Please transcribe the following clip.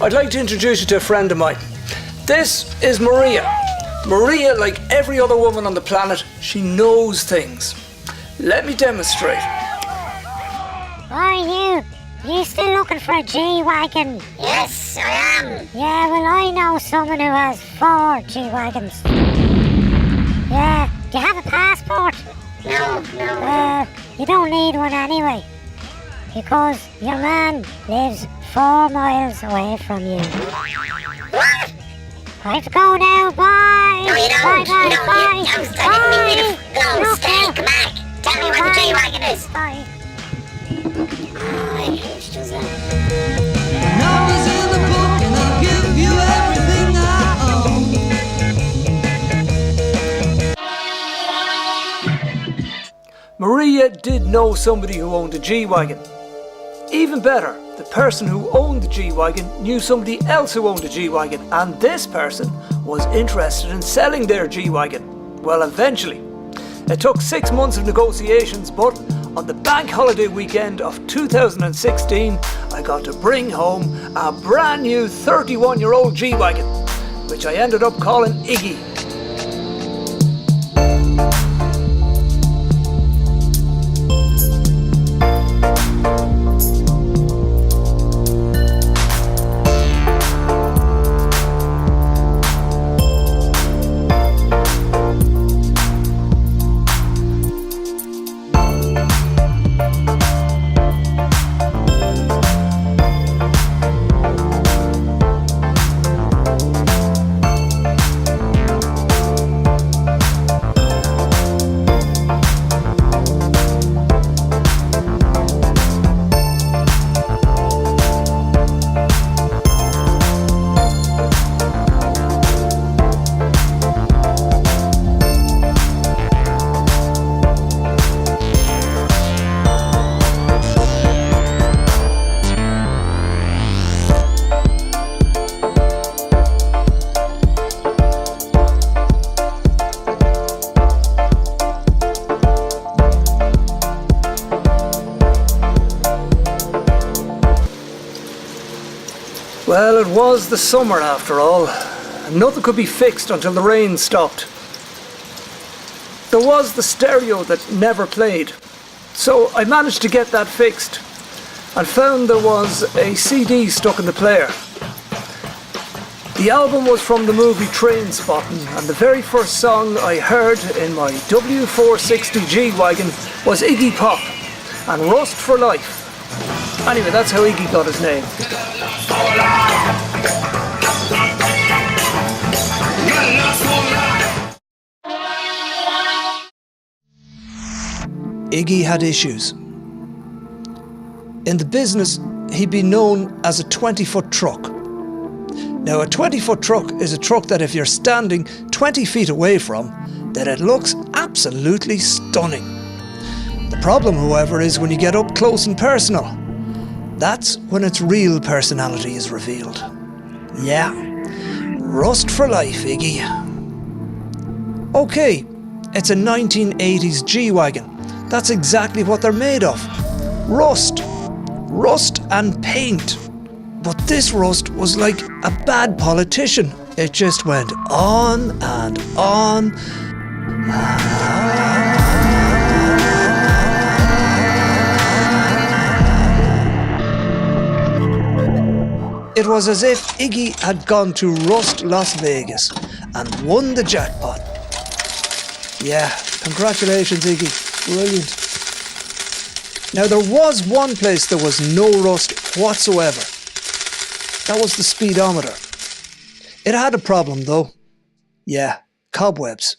I'd like to introduce you to a friend of mine. This is Maria. Maria, like every other woman on the planet, she knows things. Let me demonstrate. Are you? You still looking for a G-Wagon? Yes, I am. Yeah, well, I know someone who has 4 G-Wagons. Yeah, do you have a passport? No. You don't need one anyway, because your man lives 4 miles away from you. What? I have to go now, bye! No, you don't. Bye. No, stay, come back. Tell me where the G-Wagon is. Bye. Oh, I hate you, Suzanne. Numbers in the book and I'll give you everything I own. Maria did know somebody who owned a G-Wagon. Even better, the person who owned the G-Wagon knew somebody else who owned a G-Wagon, and this person was interested in selling their G-Wagon. Well, eventually. It took 6 months of negotiations, but on the bank holiday weekend of 2016, I got to bring home a brand new 31-year-old G-Wagon, which I ended up calling Iggy. Well, it was the summer after all, and nothing could be fixed until the rain stopped. There was the stereo that never played, so I managed to get that fixed and found there was a CD stuck in the player. The album was from the movie Trainspotting, and the very first song I heard in my W460 G-Wagon was Iggy Pop and Rust for Life. Anyway, that's how Iggy got his name. Iggy had issues. In the business, he'd be known as a 20-foot truck. Now, a 20-foot truck is a truck that if you're standing 20 feet away from, then it looks absolutely stunning. The problem, however, is when you get up close and personal. That's when its real personality is revealed. Yeah, rust for life, Iggy. Okay, it's a 1980s G-Wagon. That's exactly what they're made of. Rust. Rust and paint. But this rust was like a bad politician. It just went on and on. It was as if Iggy had gone to Rust Las Vegas and won the jackpot. Yeah, congratulations, Iggy. Brilliant. Now, there was one place there was no rust whatsoever. That was the speedometer. It had a problem, though. Yeah, cobwebs.